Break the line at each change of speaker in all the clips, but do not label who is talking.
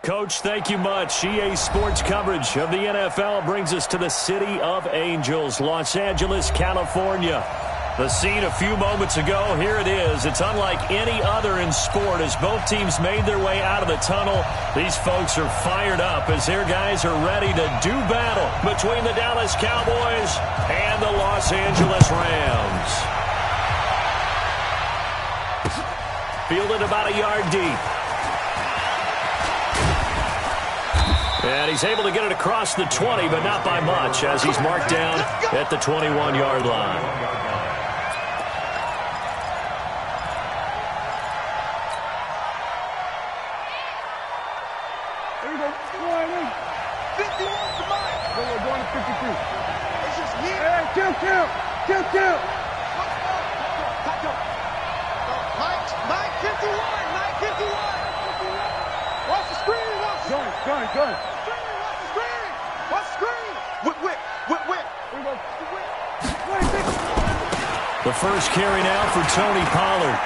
Coach, thank you much. EA Sports coverage of the NFL brings us to the City of Angels, Los Angeles, California. The scene a few moments ago, here it is. It's unlike any other in sport as both teams made their way out of the tunnel. These folks are fired up as their guys are ready to do battle between the Dallas Cowboys and the Los Angeles Rams. Fielded about a yard deep. And he's able to get it across the 20, but not by much, as he's marked down at the 21-yard line.
There we go. 51 to mine. We're going to 52. It's just me. Hey, kill. Mike 51. Watch the screen. Gun. Watch the screen. Whip.
The first carry now for Tony Pollard.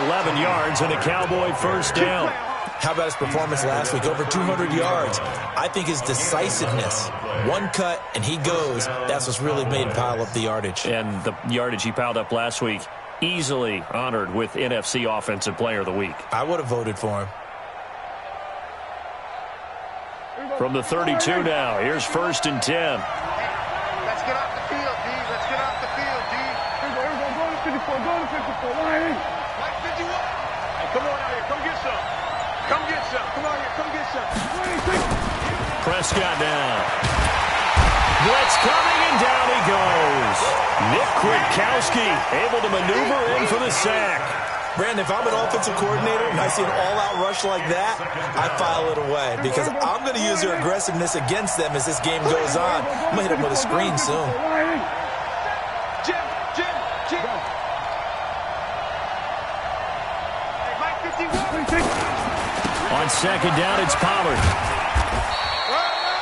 11 yards and a Cowboy first down.
How about his performance last week? Over 200 yards. I think his decisiveness, one cut and he goes, that's what's really made him pile up the yardage.
And the yardage he piled up last week, easily honored with NFC Offensive Player of the Week.
I would have voted for him.
From the 32 now, here's 1st and 10.
Let's get off the field, D. Here we go. Go to 54. Line. Mike 51. Hey, come on out here. Come get some. Come on here. Come get some.
Prescott down. Blitz coming, and down he goes. Nick Kwiatkowski able to maneuver in for the sack.
Brandon, if I'm an offensive coordinator and I see an all-out rush like that, I file it away because I'm going to use their aggressiveness against them as this game goes on. I'm going to hit them with a screen soon.
Jim. Hey, Mike 51.
On second down, it's Pollard.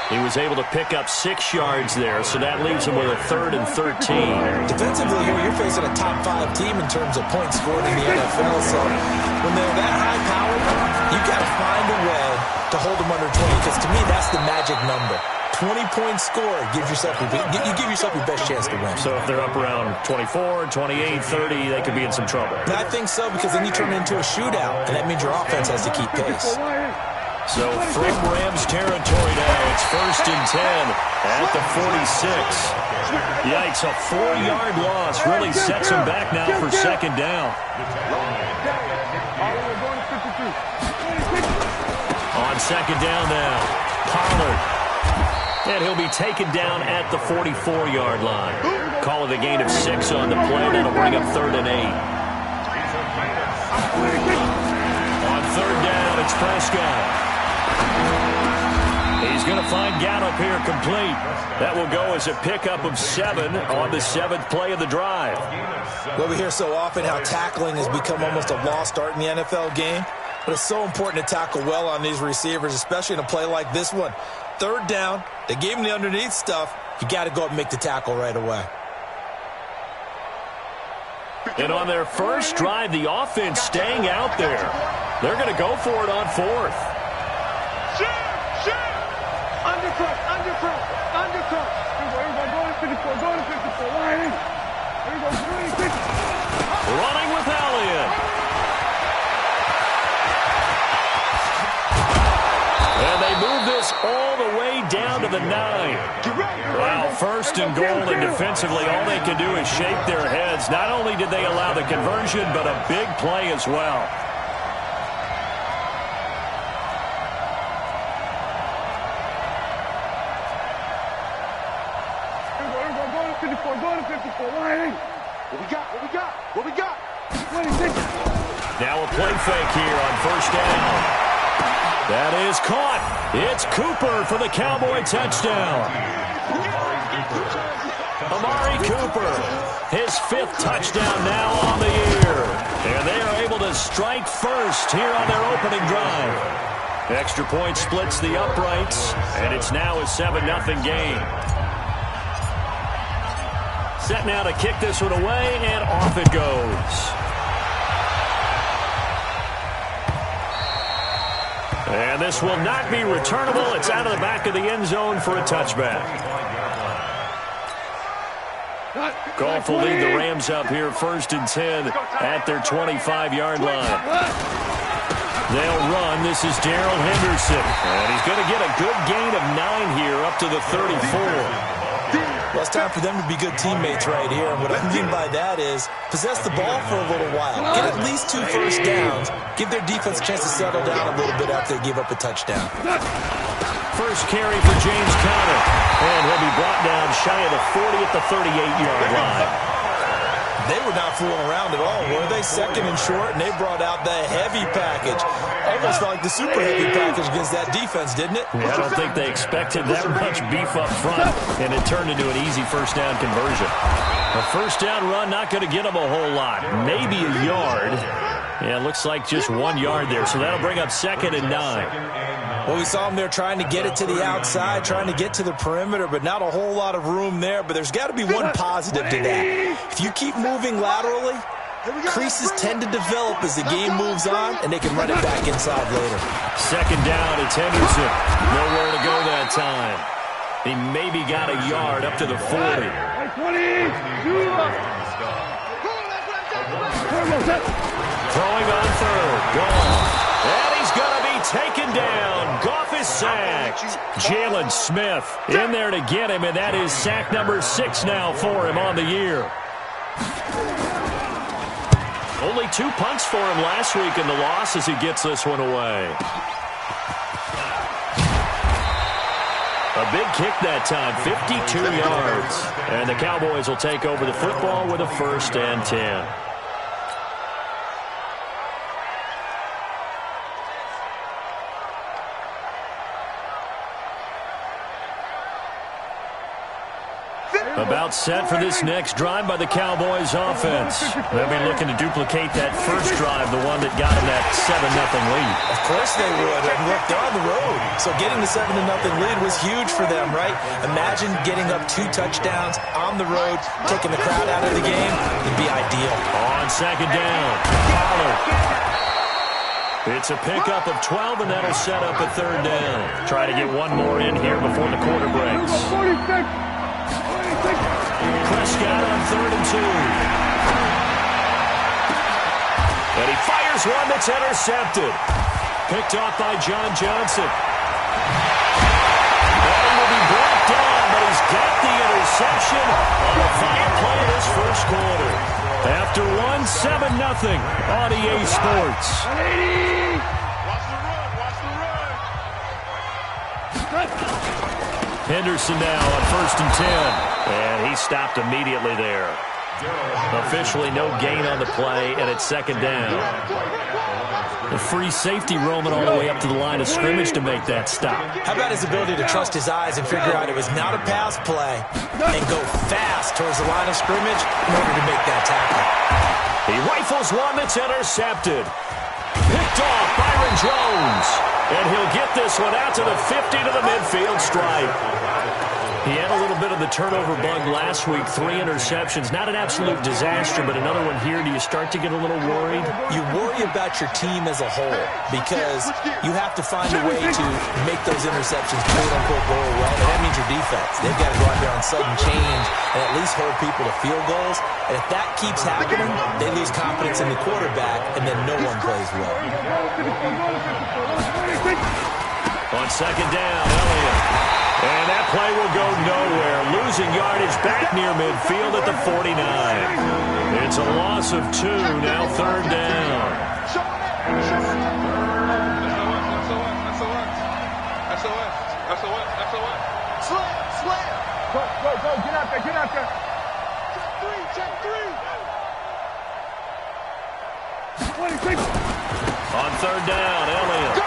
He was able to pick up 6 yards there, so that leaves him with a 3rd and 13.
Defensively here, you're facing a top 5 team in terms of points scored in the NFL, so when they're that high-powered, you got to find a way to hold them under 20, because to me, that's the magic number. 20 points scored, you give yourself your best chance to win.
So if they're up around 24, 28, 30, they could be in some trouble.
And I think so, because then you turn it into a shootout, and that means your offense has to keep pace.
So from Rams territory now, it's 1st and 10 at the 46. Yikes, a 4-yard loss really sets him back now for second down. On second down now, Pollard. And he'll be taken down at the 44-yard line. Call it a gain of 6 on the play. That'll bring up 3rd and 8. On 3rd down, it's Prescott. He's going to find Gallup here complete. That will go as a pickup of 7 on the 7th play of the drive.
Well, we hear so often how tackling has become almost a lost art in the NFL game. But it's so important to tackle well on these receivers, especially in a play like this one. 3rd down, they gave him the underneath stuff. You got to go up and make the tackle right away.
And on their first drive, the offense staying out there. They're going to go for it on 4th.
Undercut. Here we go. Go to 54. Line. Here we go. 26.
Running with Elliott. And they move this all the way down to the 9. Wow, 1st and goal, and defensively all they can do is shake their heads. Not only did they allow the conversion, but a big play as well.
Go to 54. Line. What we got? 26.
Now a play fake here on 1st down. That is caught. It's Cooper for the Cowboy touchdown. Amari Cooper, his 5th touchdown now on the year. And they are able to strike first here on their opening drive. Extra point splits the uprights, and it's now a 7-0 game. Set now to kick this one away, and off it goes. And this will not be returnable. It's out of the back of the end zone for a touchback. Goff will lead the Rams up here 1st and 10 at their 25-yard line. They'll run. This is Darrell Henderson. And he's going to get a good gain of 9 here up to the 34.
Well, it's time for them to be good teammates right here. And what I mean by that is possess the ball for a little while. Get at least 2 first downs. Give their defense a chance to settle down a little bit after they give up a touchdown.
First carry for James Conner. And he'll be brought down shy of the 40 at the 38-yard line.
They were not fooling around at all, were they? 2nd and short, and they brought out the heavy package. Almost like the super heavy package against that defense, didn't it?
Yeah, I don't think they expected that much beef up front, and it turned into an easy first down conversion. A first down run, not going to get them a whole lot. Maybe a yard. Yeah, it looks like just 1 yard there, so that'll bring up 2nd and 9.
Well, we saw them there trying to get it to the outside, trying to get to the perimeter, but not a whole lot of room there. But there's got to be one positive to that. If you keep moving laterally, creases tend to develop as the game moves on, and they can run it back inside later.
2nd down, it's Henderson. Nowhere to go that time. He maybe got a yard up to the 40. Throwing on 3rd. Gone. And he's going to be taken down. Goff is sacked. Jalen Smith in there to get him, and that is sack number 6 now for him on the year. Only 2 punts for him last week in the loss as he gets this one away. A big kick that time, 52 yards. And the Cowboys will take over the football with a 1st and 10. About set for this next drive by the Cowboys offense. They'll be looking to duplicate that first drive, the one that got them that 7-0 lead.
Of course they would. And look, they're on the road. So getting the 7-0 lead was huge for them, right? Imagine getting up 2 touchdowns on the road, taking the crowd out of the game. It'd be ideal.
On 2nd down, Pollard. It's a pickup of 12, and that'll set up a 3rd down. Try to get one more in here before the quarter breaks. Prescott on 3rd and 2. And he fires one that's intercepted. Picked off by John Johnson. And he will be brought down, but he's got the interception on the final play of this first quarter. After 1-7-0 on EA Sports. Henderson now on 1st and 10. And he stopped immediately there. Officially no gain on the play, and it's 2nd down. The free safety roaming all the way up to the line of scrimmage to make that stop.
How about his ability to trust his eyes and figure out it was not a pass play and go fast towards the line of scrimmage in order to make that tackle.
He rifles one that's intercepted. Picked off Byron Jones. And he'll get this one out to the 50 to the midfield stripe. He had a little bit of the turnover bug last week, 3 interceptions. Not an absolute disaster, but another one here. Do you start to get a little worried?
You worry about your team as a whole because you have to find a way to make those interceptions quote-unquote go away, and that means your defense. They've got to go out there on sudden change and at least hold people to field goals. And if that keeps happening, they lose confidence in the quarterback, and then no one plays well.
On 2nd down, Elliott. And that play will go nowhere. Losing yardage back near midfield at the 49. It's a loss of 2, now 3rd down.
Slam. Go, get out there. Check 3.
On 3rd down, Elliott.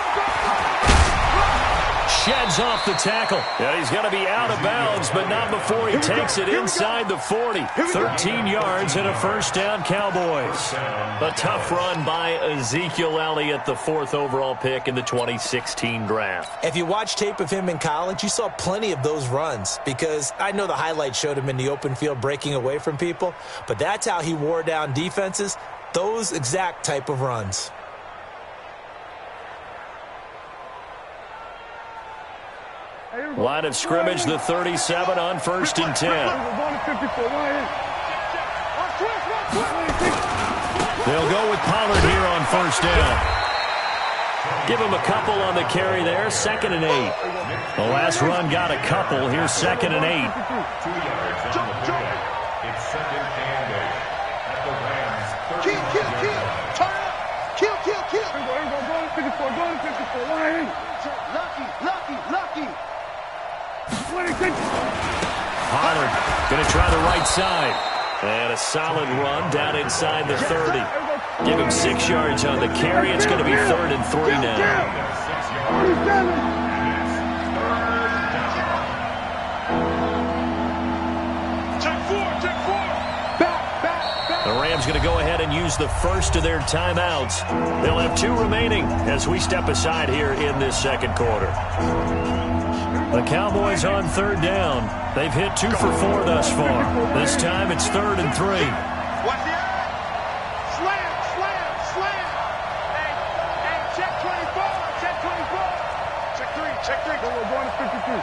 Sheds off the tackle. Yeah, he's going to be out of bounds, but not before he takes it inside the 40. 13 yards and a 1st down, Cowboys. A tough run by Ezekiel Elliott, the 4th overall pick in the 2016 draft.
If you watch tape of him in college, you saw plenty of those runs because I know the highlights showed him in the open field breaking away from people, but that's how he wore down defenses, those exact type of runs.
Line of scrimmage, the 37 on 1st and 10. They'll go with Pollard here on 1st down. Give him a couple on the carry there, 2nd and 8. The last run got a couple. Here's 2nd and 8.
2 yards on the play. It's 2nd and 8. At the Rams, 30. Kill. Turn up. Kill. Go to 54. Lucky.
Pollard going to try the right side. And a solid run down inside the 30. Give him 6 yards on the carry. It's going to be 3rd and 3 now. The Rams going to go ahead and use the first of their timeouts. They'll have 2 remaining as we step aside here in this 2nd quarter. The Cowboys on 3rd down. They've hit 2 for 4 thus far. This time it's 3rd and 3.
Watch the eye. Slam. Hey, check 24. Check 3. We're going to 52.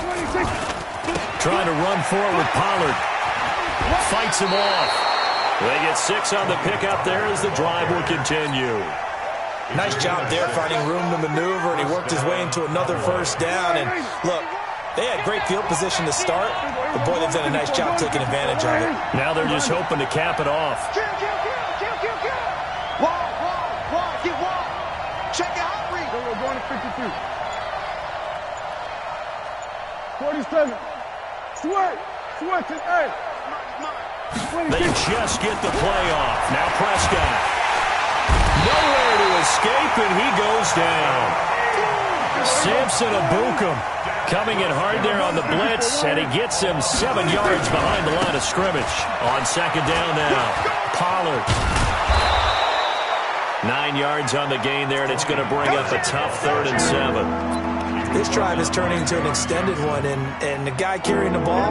26.
Trying to run forward with Pollard. Fights him off. They get 6 on the pickup there as the drive will continue.
Nice job there finding room to maneuver, and he worked his way into another 1st down. And look, they had great field position to start, but boy, they've done a nice job taking advantage of it.
Now they're just hoping to cap it off.
Kill. Wall. Get wall. Check it out, Reed. We're going to 52. 47. Switch it. Hey.
They just get the play off. Now Prescott. Nowhere to escape, and he goes down. Samson Abukum coming in hard there on the blitz, and he gets him 7 yards behind the line of scrimmage. On 2nd down now, Pollard. 9 yards on the gain there, and it's going to bring up a tough 3rd and 7.
This drive is turning into an extended one, and the guy carrying the ball,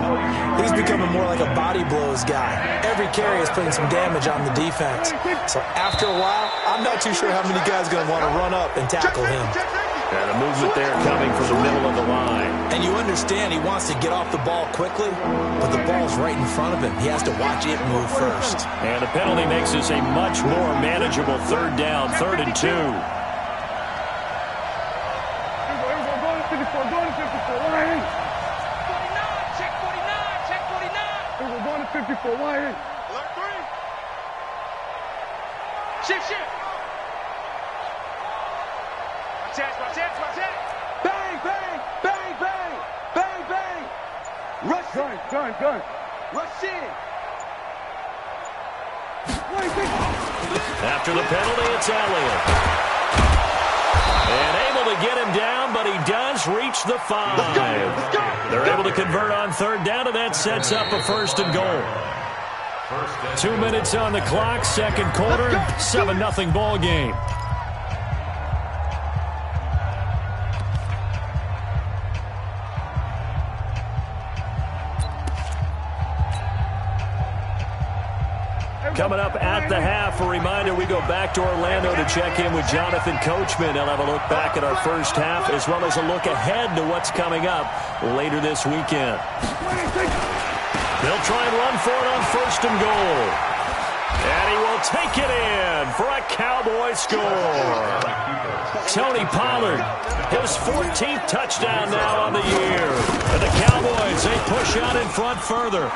he's becoming more like a body blows guy. Every carry is putting some damage on the defense. So after a while, I'm not too sure how many guys are going to want to run up and tackle him.
And a movement there coming from the middle of the line.
And you understand he wants to get off the ball quickly, but the ball's right in front of him. He has to watch it move first.
And a penalty makes this a much more manageable 3rd down, 3rd and 2.
Shift. Watch that. Bang. Rush. Gun. Rush in.
After the penalty, it's Elliott. And able to get him down, but he does reach the 5.
Let's go.
They're able to convert on 3rd down, and that sets up a 1st and goal. 2 minutes on the clock, 2nd quarter, 7-0 ball game. Coming up at the half, a reminder, we go back to Orlando to check in with Jonathan Coachman. He'll have a look back at our 1st half, as well as a look ahead to what's coming up later this weekend. They'll try and run for it on 1st and goal. And he will take it in for a Cowboy score. Tony Pollard, his 14th touchdown now on the year. And the Cowboys, they push out in front further.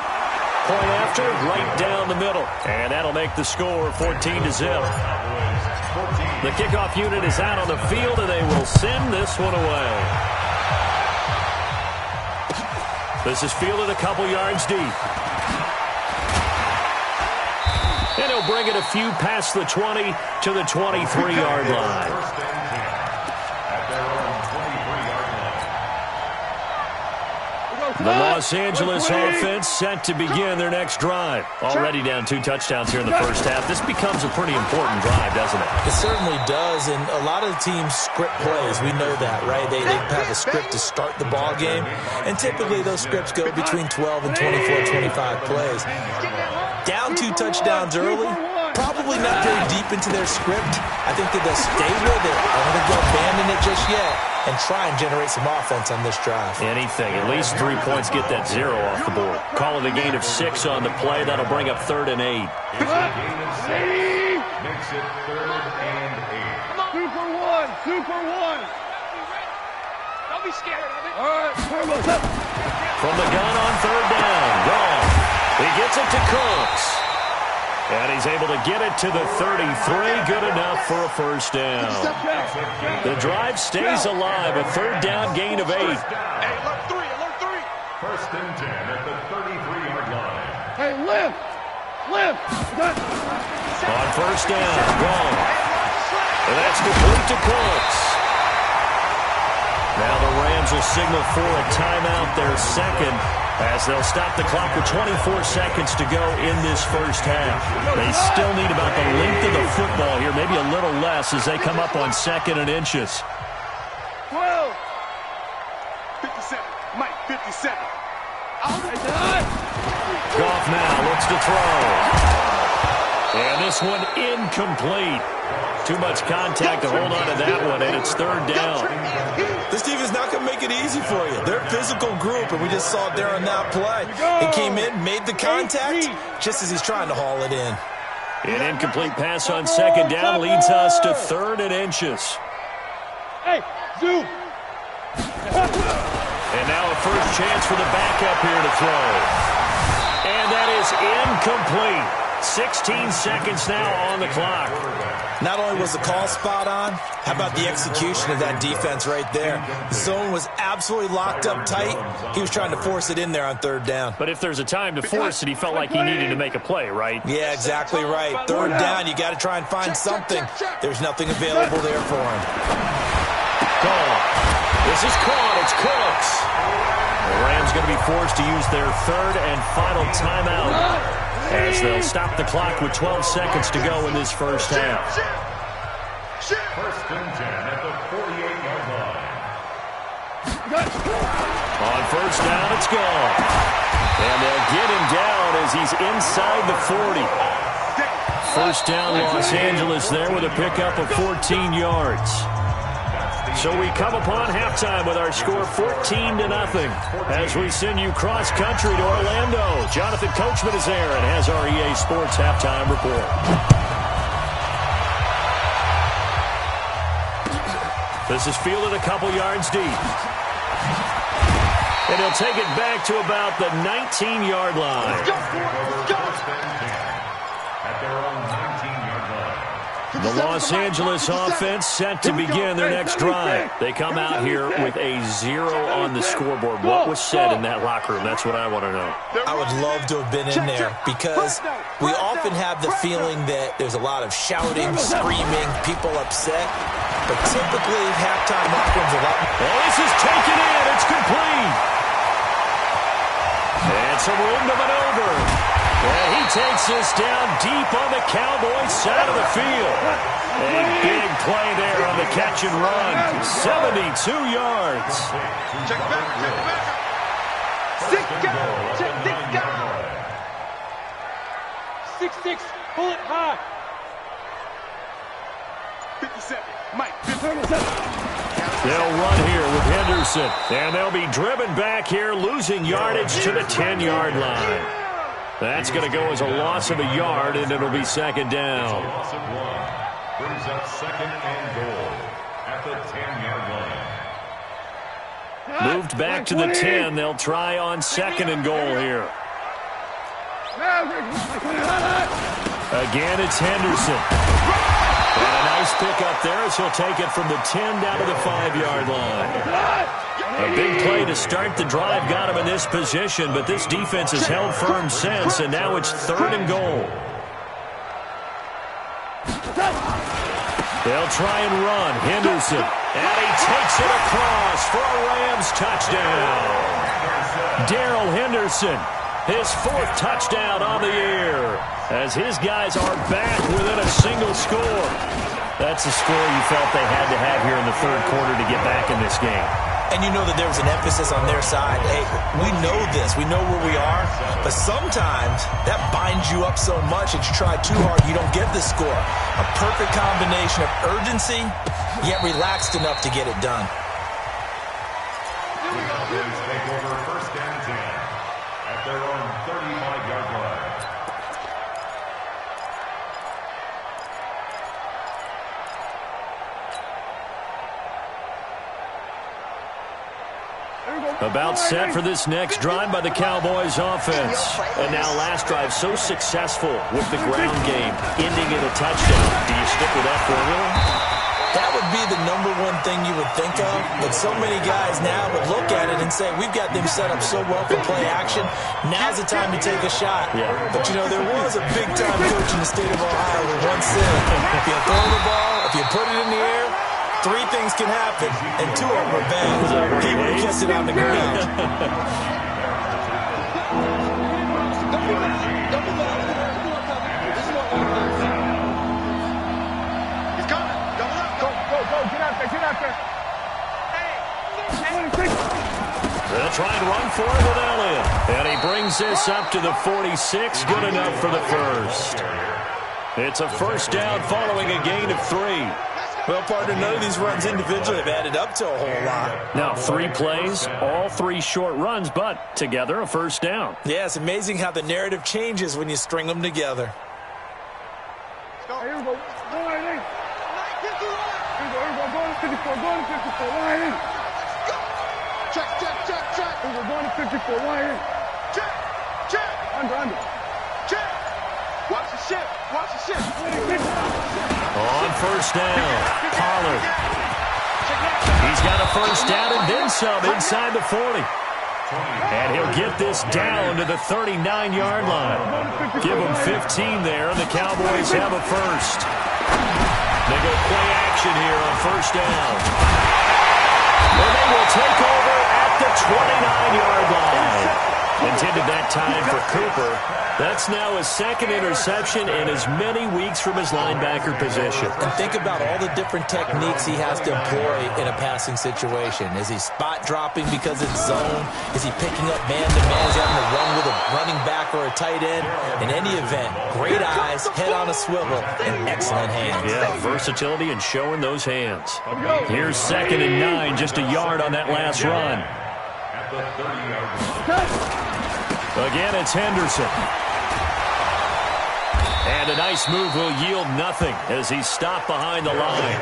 Point after, right down the middle. And that'll make the score 14-0. The kickoff unit is out on the field, and they will send this one away. This is fielded a couple yards deep. And he'll bring it a few past the 20 to the 23-yard line. The Los Angeles offense set to begin their next drive. Already down 2 touchdowns here in the 1st half. This becomes a pretty important drive, doesn't it?
It certainly does, and a lot of the teams script plays. We know that, right? They have a script to start the ball game, and typically those scripts go between 12 and 24, 25 plays. Down 2 touchdowns early, Probably not very deep into their script. I think that they'll stay with it. I don't think they'll abandon it just yet and try and generate some offense on this drive.
Anything. At least 3 points, get that 0 off the board. Call it a gain of 6 on the play. That'll bring up 3rd and 8.
Makes it 3rd and 8. 2 for 1. 2 for 1. Don't be scared of it. All right.
From the gun on 3rd down. Gone. He gets it to Cooks. And he's able to get it to the 33. Good enough for a first down. The drive stays alive. A 3rd down gain of 8.
Hey, alert 3. Alert 3.
1st and 10 at the 33-yard line.
Hey, lift. Lift.
On 1st down. Gone. And that's complete to Cooks. Now the Rams will signal for a timeout, their 2nd, as they'll stop the clock with 24 seconds to go in this first half. They still need about the length of the football here, maybe a little less, as they come up on 2nd and inches.
12. 57. Mike, 57.
Goff now looks to throw. And this one incomplete. Too much contact to hold on to that one, and it's 3rd down.
This defense is not going to make it easy for you. They're a physical group, and we just saw it there on that play. He came in, made the contact, just as he's trying to haul it in.
An incomplete pass on 2nd down leads us to 3rd and inches.
Hey, zoom.
And now a first chance for the backup here to throw. And that is incomplete. 16 seconds now on the clock.
Not only was the call spot on, how about the execution of that defense right there? The zone was absolutely locked up tight. He was trying to force it in there on 3rd down.
But if there's a time to force it, he felt like he needed to make a play, right?
Yeah, exactly right. 3rd down, you got to try and find something. There's nothing available there for him.
Call. This is caught. It's Cooks. The Rams going to be forced to use their 3rd and final timeout, as they'll stop the clock with 12 seconds to go in this first half.
1st and 10 at the 48-yard line.
On 1st down, it's gone. And they'll get him down as he's inside the 40. 1st down, Los Angeles there with a pickup of 14 yards. So we come upon halftime with our score 14-0 as we send you cross-country to Orlando. Jonathan Coachman is there and has our EA Sports halftime report. This is fielded a couple yards deep. And he'll take it back to about the 19-yard line.
At their own 19-yard line.
The Los Angeles offense set to begin their next drive. They come out here with a 0 on the scoreboard. What was said in that locker room? That's what I want to know.
I would love to have been in there because we often have the feeling that there's a lot of shouting, screaming, people upset. But typically, halftime locker rooms are a lot.
Well, this is taken in. It's complete. And some room to maneuver. And he takes this down deep on the Cowboys side of the field. A big play there on the catch and run. 72 yards.
Check back, check back. Sit down, sit down. 6-6, pull it high. 57, Mike, 57.
They'll run here with Henderson. And they'll be driven back here, losing yardage to the 10-yard line. That's going to go as a loss of a yard, and it'll be 2nd down.
Loss of 1 brings up 2nd and goal at the 10-yard line.
Moved back to the 10. They'll try on 2nd and goal here. Again, it's Henderson. And a nice pickup there as he'll take it from the 10 down to the 5-yard line. A big play to start the drive got him in this position, but this defense has held firm since, and now it's 3rd and goal. They'll try and run. Henderson. And he takes it across for a Rams touchdown. Darrell Henderson, his 4th touchdown on the year, as his guys are back within a single score. That's a score you felt they had to have here in the 3rd quarter to get back in this game.
And you know that there was an emphasis on their side. Hey, we know this. We know where we are. But sometimes that binds you up so much that you try too hard, you don't get the score. A perfect combination of urgency, yet relaxed enough to get it done.
Cowboys take over 1st and 10 at their own 35-yard line.
About set for this next drive by the Cowboys offense. And now last drive so successful with the ground game, ending in a touchdown. Do you stick with that formula?
That would be the #1 thing you would think of, but so many guys now would look at it and say, we've got them set up so well for play action, now's the time to take a shot. Yeah. But, you know, there was a big-time coach in the state of Ohio who once said, if you throw the ball, if you put it in the air, 3 things can happen, and 2 of them are bad. He would have kept it on the ground.
They'll try and run for it with Elliott. And he brings this up to the 46. Good enough for the first. It's a first down following a gain of 3.
Well, partner, none of these runs individually have added up to a whole lot.
Now, 3 plays, all 3 short runs, but together a first down.
Yeah, it's amazing how the narrative changes when you string them together.
Here we go. Go right in. Here we go. Go to 54. Go to 54. Right in. Check. Here we go. Go to 54. Right in. Check. Under. Check. Watch the ship.
On first down, Pollard. He's got a first down and then some inside the 40. And he'll get this down to the 39-yard line. Give him 15 there, and the Cowboys have a first. They go play action here on first down. And they will take over at the 29-yard line. Intended that time for Cooper. That's now his 2nd interception in as many weeks from his linebacker position.
And think about all the different techniques he has to employ in a passing situation. Is he spot dropping because it's zone? Is he picking up man-to-man? Is he having to run with a running back or a tight end? In any event, great eyes, head on a swivel, and excellent hands.
Yeah, versatility and showing those hands. Here's 2nd and 9, just a yard on that last run.
At the 30-yard line.
Again, it's Henderson. And a nice move will yield nothing as he's stopped behind the line.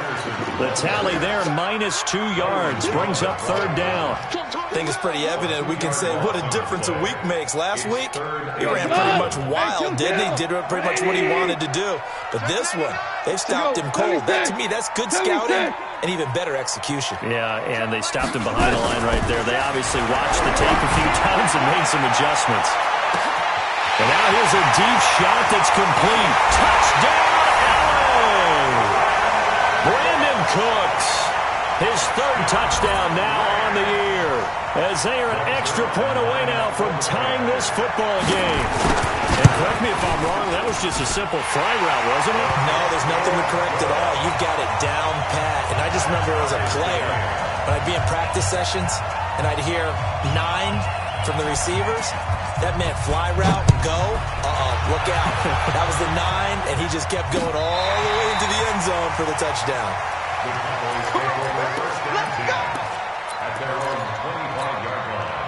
The tally there, -2 yards, brings up 3rd down.
I think it's pretty evident. We can say what a difference a week makes. Last week, he ran pretty much wild, didn't he? Did pretty much what he wanted to do. But this one, they've stopped him cold. That, to me, that's good scouting and even better execution.
Yeah, and they stopped him behind the line right there. They obviously watched the tape a few times and made some adjustments. And now here's a deep shot that's complete. Touchdown, LA! Brandon Cooks, his 3rd touchdown now on the year, as they are an extra point away now from tying this football game. And correct me if I'm wrong, that was just a simple fly route, wasn't it?
No, there's nothing to correct at all. You've got it down pat. And I just remember as a player, when I'd be in practice sessions, and I'd hear 9 from the receivers, that meant fly route, go, look out. That was the 9, and he just kept going all the way into the end zone for the touchdown.
Let's go! At their own 25-yard line.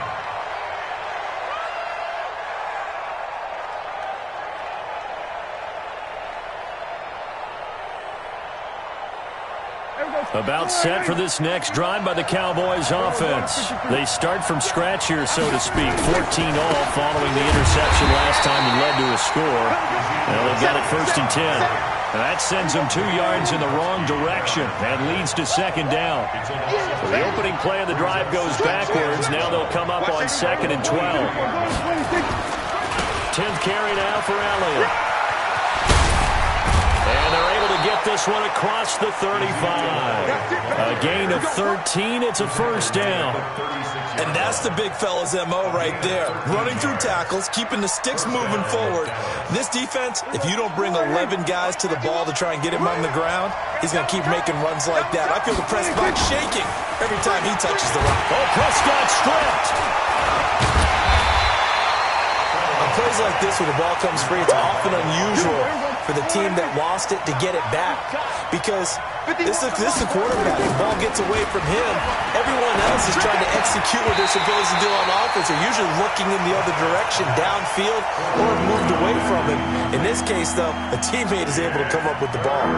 About set for this next drive by the Cowboys offense. They start from scratch here, so to speak. 14-all following the interception last time that led to a score. Now they've got it 1st and 10. And that sends them 2 yards in the wrong direction and leads to 2nd down. So the opening play of the drive goes backwards. Now they'll come up on 2nd and 12. 10th carry now for Elliott. And they're able to get this one across the 35. A gain of 13. It's a first down.
And that's the big fella's MO right there. Running through tackles, keeping the sticks moving forward. This defense, if you don't bring 11 guys to the ball to try and get him on the ground, he's going to keep making runs like that. I feel the press box shaking every time he touches the rock.
Oh, Prescott stripped.
On plays like this where the ball comes free, it's often unusual for the team that lost it to get it back, because this is the quarterback. The ball gets away from him. Everyone else is trying to execute what they're supposed to do on offense. They're usually looking in the other direction, downfield, or moved away from him. In this case, though, a teammate is able to come up with the ball.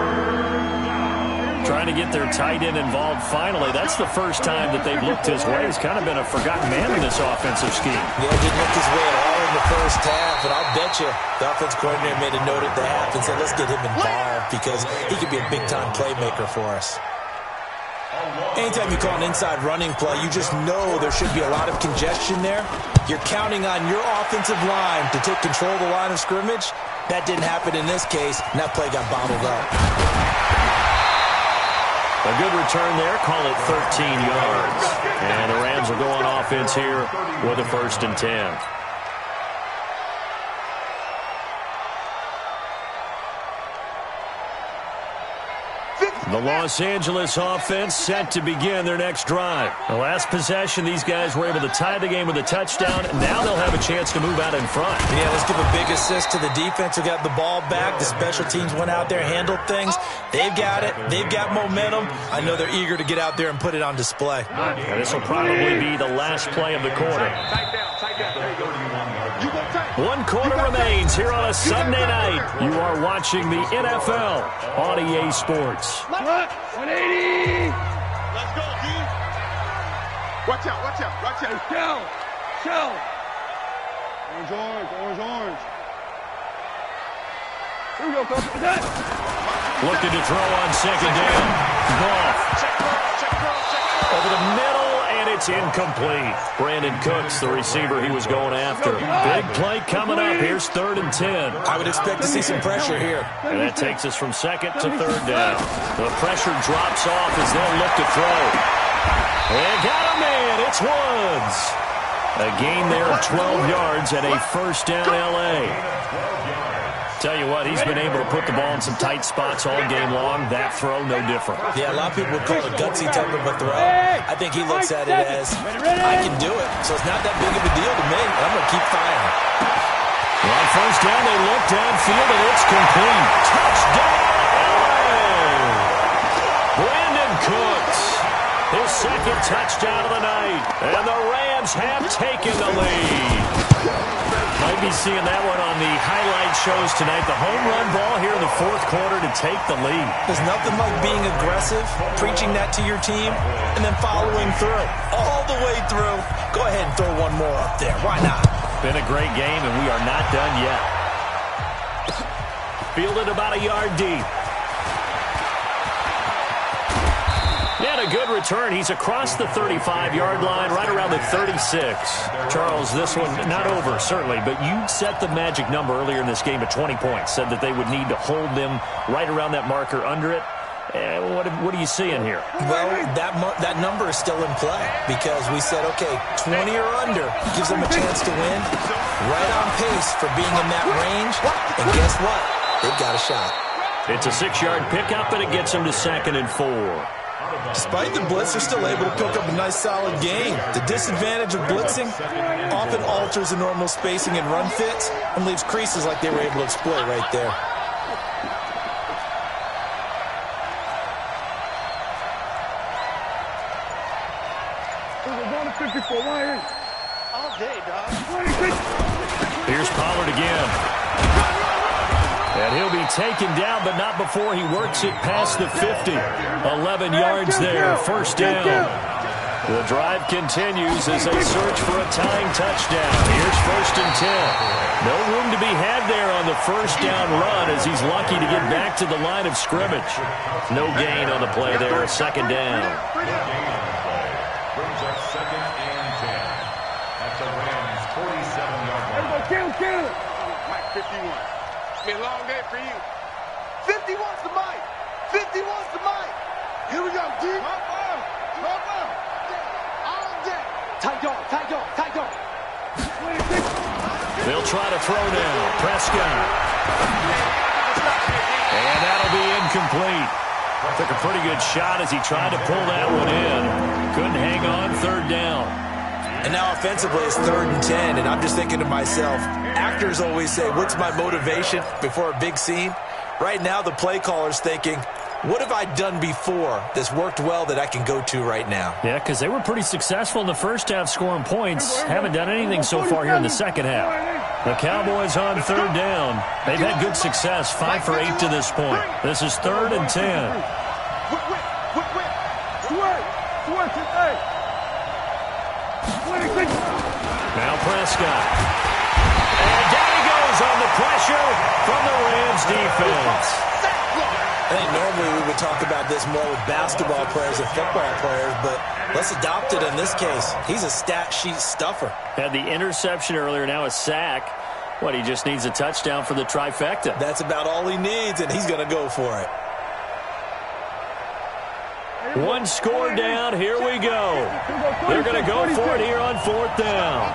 Trying to get their tight end involved finally. That's the first time that they've looked his way. He's kind of been a forgotten man in this offensive scheme.
Yeah, didn't look his way at all in the first half, and I'll bet you the offense coordinator made a note at the half and said, let's get him involved because he could be a big-time playmaker for us. Anytime you call an inside running play, you just know there should be a lot of congestion there. You're counting on your offensive line to take control of the line of scrimmage. That didn't happen in this case, and that play got bottled up.
A good return there. Call it 13 yards. And the Rams will go on offense here with a 1st and 10. The Los Angeles offense set to begin their next drive. The last possession, these guys were able to tie the game with a touchdown. Now they'll have a chance to move out in front.
Yeah, let's give a big assist to the defense who got the ball back. The special teams went out there, handled things. They've got it. They've got momentum. I know they're eager to get out there and put it on display.
And this will probably be the last play of the quarter. One quarter remains here on a Sunday night. You are watching the NFL on EA Sports.
180. Let's go, D. Watch out, watch out, watch out. Shell. Orange. Here we go, coach.
Looking to throw on second down. Goff. Over the middle, and it's incomplete. Brandon Cooks, the receiver he was going after. Big play coming up. Here's 3rd and 10.
I would expect to see some pressure here.
And that takes us from 2nd to 3rd down. The pressure drops off as they'll look to throw. And got a man. It's Woods. A gain there of 12 yards and a 1st down L.A. Tell you what, he's been able to put the ball in some tight spots all game long. That throw, no different.
Yeah, a lot of people would call it gutsy type of a throw. I think he looks at it as, I can do it. So it's not that big of a deal to me. I'm going to keep firing.
On 1st down, they look downfield, and it's complete. Touchdown, LA! Brandon Cooks, his 2nd touchdown of the night. And the Rams have taken the lead. Might be seeing that one on the highlight shows tonight. The home run ball here in the 4th quarter to take the lead.
There's nothing like being aggressive, preaching that to your team, and then following through. All the way through. Go ahead and throw one more up there. Why not?
Been a great game, and we are not done yet. Fielded about a yard deep. And a good return. He's across the 35-yard line, right around the 36. Charles, this one not over, certainly, but you set the magic number earlier in this game at 20 points. Said that they would need to hold them right around that marker under it. What are you seeing here?
Well, that number is still in play because we said, okay, 20 or under gives them a chance to win. Right on pace for being in that range. And guess what? They've got a shot.
It's a 6-yard pickup, and it gets them to 2nd and 4.
Despite the blitz, they're still able to pick up a nice, solid game. The disadvantage of blitzing often alters the normal spacing and run fits and leaves creases like they were able to exploit right there.
All day, dog.
Here's Pollard again. And he'll be taken down, but not before he works it past the 50. 11 yards there, 1st down. The drive continues as they search for a tying touchdown. Here's 1st and 10. No room to be had there on the 1st down run as he's lucky to get back to the line of scrimmage. No gain on the play there, 2nd down.
Brings up 2nd and 10. That's the Rams' 47-yard line.
Kill. Mike, 51. It's been a long day for you. 51's the Mike. D wants the mic. Here we go, D. All day. Tight dog, tight dog, tight dog.
They'll try to throw now. Prescott. And that'll be incomplete. Took a pretty good shot as he tried to pull that one in. Couldn't hang on, third down.
And now offensively it's 3rd and 10, and I'm just thinking to myself, actors always say, what's my motivation before a big scene? Right now the play caller's thinking, what have I done before that's worked well that I can go to right now?
Yeah, because they were pretty successful in the first half scoring points. Haven't done anything so far here in the second half. The Cowboys on 3rd down. They've had good success, 5 for 8 to this point. This is 3rd and 10. Now Prescott. And down he goes on the pressure from the Rams defense.
I think normally we would talk about this more with basketball players and football players, but let's adopt it in this case. He's a stat sheet stuffer.
Had the interception earlier, now a sack. What, he just needs a touchdown for the trifecta.
That's about all he needs, and he's going to go for it.
One score down, here we go. They're going to go for it here on 4th down.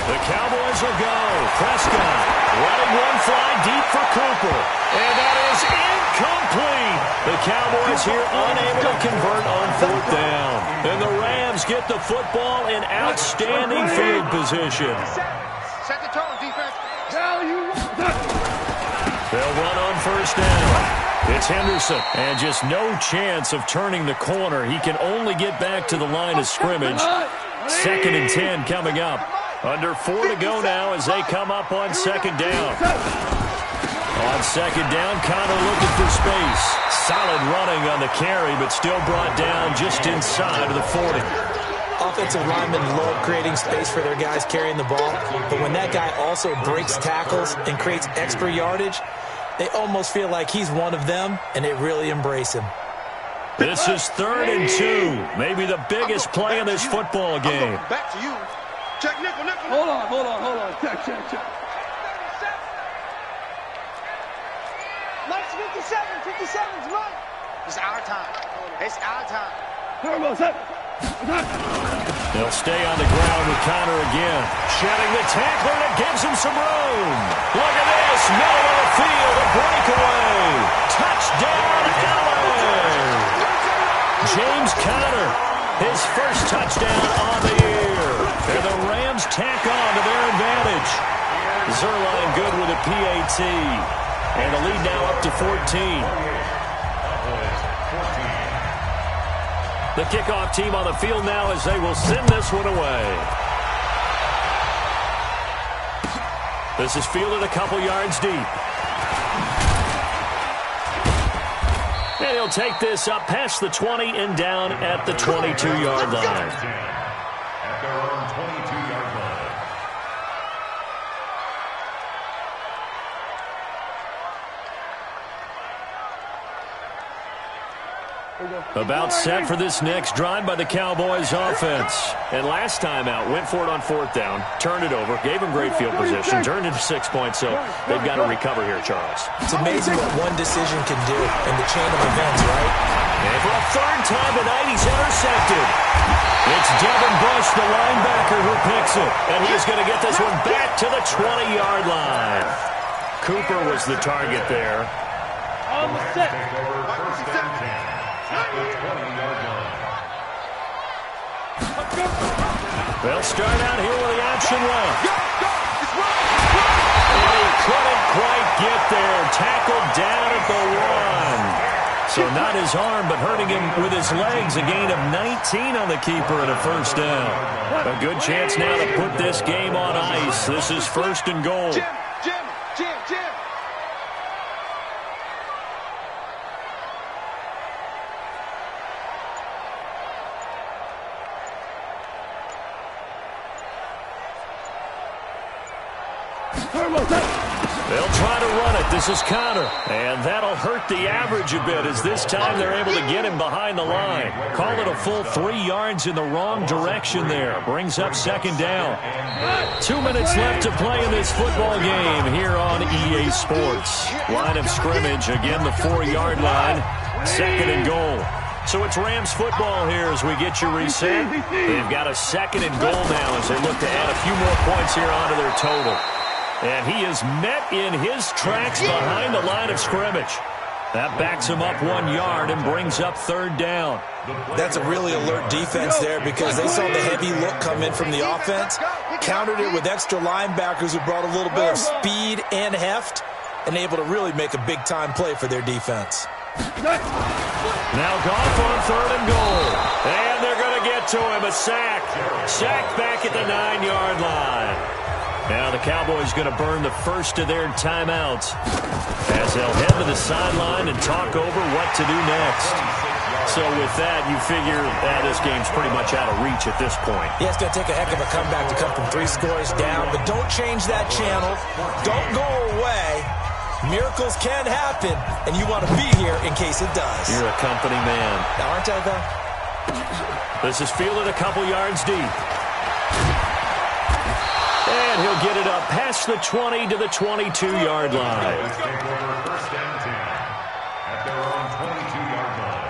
The Cowboys will go. Prescott letting one fly deep for Cooper. And that is incomplete. The Cowboys here unable to convert on 4th down. And the Rams get the football in outstanding field position.
Set the tone, defense.
They'll run on 1st down. It's Henderson. And just no chance of turning the corner. He can only get back to the line of scrimmage. 2nd and 10 coming up. Under 4 to go now as they come up on 2nd down. On 2nd down, Connor looking for space. Solid running on the carry, but still brought down just inside of the 40.
Offensive linemen love creating space for their guys carrying the ball, but when that guy also breaks tackles and creates extra yardage, they almost feel like he's one of them, and they really embrace him.
This is 3rd and 2. Maybe the biggest play in this football game.
Back to you. Check nickel, nickel.
Hold on. Check.
Mike's 57's right. It's our time. It's our time.
Turbo, set.
They'll stay on the ground with Connor again. Shedding the tackler that gives him some room. Look at this. Middle of the field. A breakaway. Touchdown, LA. James Conner. His first touchdown on the year. And the Rams tack on to their advantage. Zerline good with a PAT. And the lead now up to 14. The kickoff team on the field now as they will send this one away. This is fielded a couple yards deep. And he'll take this up past the 20 and down at the 22-yard line.
At their own 22-yard line.
About set for this next drive by the Cowboys offense. And last time out, went for it on 4th down, turned it over, gave him great field position, turned it to 6 points, so they've got to recover here, Charles.
It's amazing what one decision can do in the chain of events, right?
And for a 3rd time tonight, he's intercepted. It's Devin Bush, the linebacker, who picks it. And he's going to get this one back to the 20-yard line. Cooper was the target there.
On the set.
Take over 1st and 10 at the 20-yard line.
They'll start out here with the option left. And he couldn't quite get there. Tackled down at the 1. So not his arm, but hurting him with his legs. A gain of 19 on the keeper and a 1st down. A good chance now to put this game on ice. This is 1st and goal.
Jim.
Turbo, set.
They'll try to run it. This is Connor. And that'll hurt the average a bit as this time they're able to get him behind the line. Call it a full 3 yards in the wrong direction there. Brings up second down. 2 minutes left to play in this football game here on EA Sports. Line of scrimmage, again the 4-yard line. Second and goal. So it's Rams football here as we get you reset. They've got a second and goal now as they look to add a few more points here onto their total. And he is met in his tracks behind the line of scrimmage. That backs him up 1 yard and brings up third down.
That's a really alert defense there because they saw the heavy look come in from the offense, countered it with extra linebackers who brought a little bit of speed and heft, and able to really make a big-time play for their defense.
Now Goff on third and goal. And they're going to get to him. A sack. Sacked back at the 9-yard line. Now the Cowboys going to burn the first of their timeouts as they'll head to the sideline and talk over what to do next. So with that, you figure that this game's pretty much out of reach at this point.
Yeah, it's going to take a heck of a comeback to come from 3 scores down, but don't change that channel. Don't go away. Miracles can happen, and you want to be here in case it does.
You're a company man.
Aren't I, though?
This is fielded a couple yards deep. And he'll get it up past the 20 to the 22-yard line.
First and 10 at their own 22-yard line.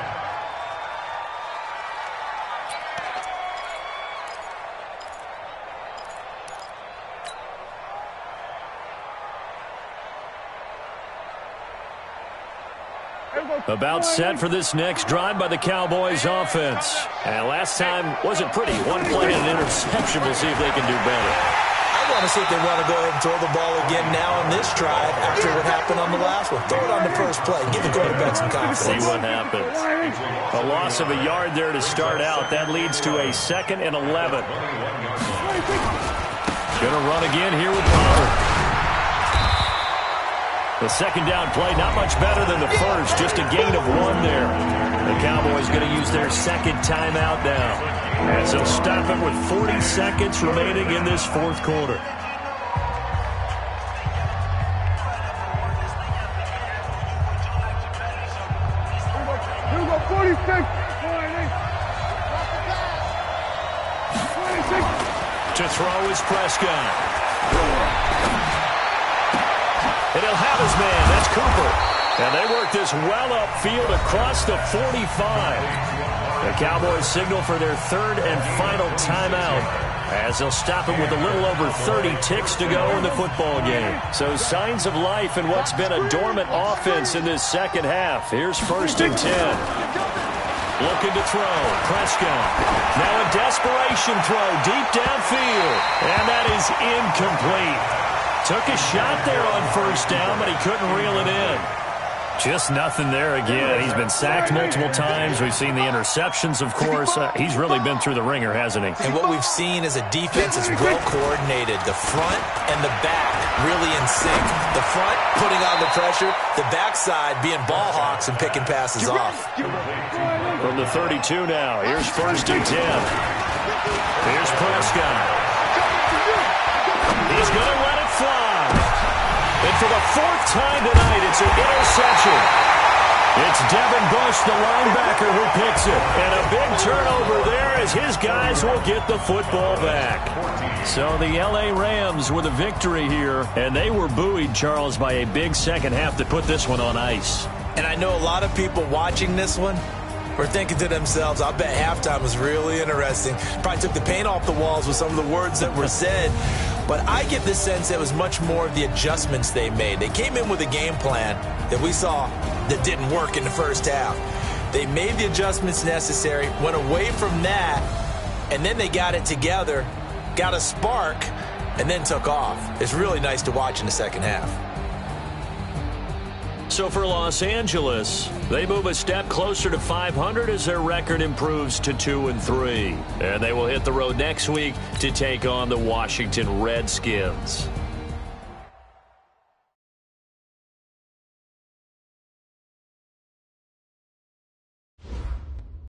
About set for this next drive by the Cowboys offense. And last time wasn't pretty. 1 play and an interception. We'll see if they can do better.
I want to see if they want to go ahead and throw the ball again now on this drive after what happened on the last one. Throw it on the first play. Give the quarterback some confidence.
See what happens. A loss of a yard there to start out. That leads to a 2nd and 11. Gonna run again here with Pollard. The second down play, not much better than the first. Just a gain of 1 there. The Cowboys going to use their second timeout now. And so stop it with 40 seconds remaining in this fourth quarter.
Here we go, 46.
To throw is Prescott. And he'll have his man. That's Cooper. And they work this well upfield across the 45. The Cowboys signal for their third and final timeout as they'll stop it with a little over 30 ticks to go in the football game. So signs of life in what's been a dormant offense in this second half. Here's 1st and 10. Looking to throw. Prescott. Now a desperation throw deep downfield. And that is incomplete. Took a shot there on 1st down, but he couldn't reel it in. Just nothing there again. He's been sacked multiple times. We've seen the interceptions, of course. He's really been through the ringer, hasn't he?
And what we've seen is a defense that's well coordinated. The front and the back really in sync. The front putting on the pressure. The backside being ball hawks and picking passes off.
From the 32 now. Here's 1st and 10. Here's Prescott. He's going to let it fly. And for the 4th time tonight, it's an interception. It's Devin Bush, the linebacker, who picks it. And a big turnover there as his guys will get the football back. So the L.A. Rams with a victory here. And they were buoyed, Charles, by a big second half that put this one on ice.
And I know a lot of people watching this one were thinking to themselves, I bet halftime was really interesting. Probably took the paint off the walls with some of the words that were said. But I get the sense it was much more of the adjustments they made. They came in with a game plan that we saw that didn't work in the first half. They made the adjustments necessary, went away from that, and then they got it together, got a spark, and then took off. It's really nice to watch in the second half.
So for Los Angeles, they move a step closer to 500 as their record improves to 2-3. And they will hit the road next week to take on the Washington Redskins.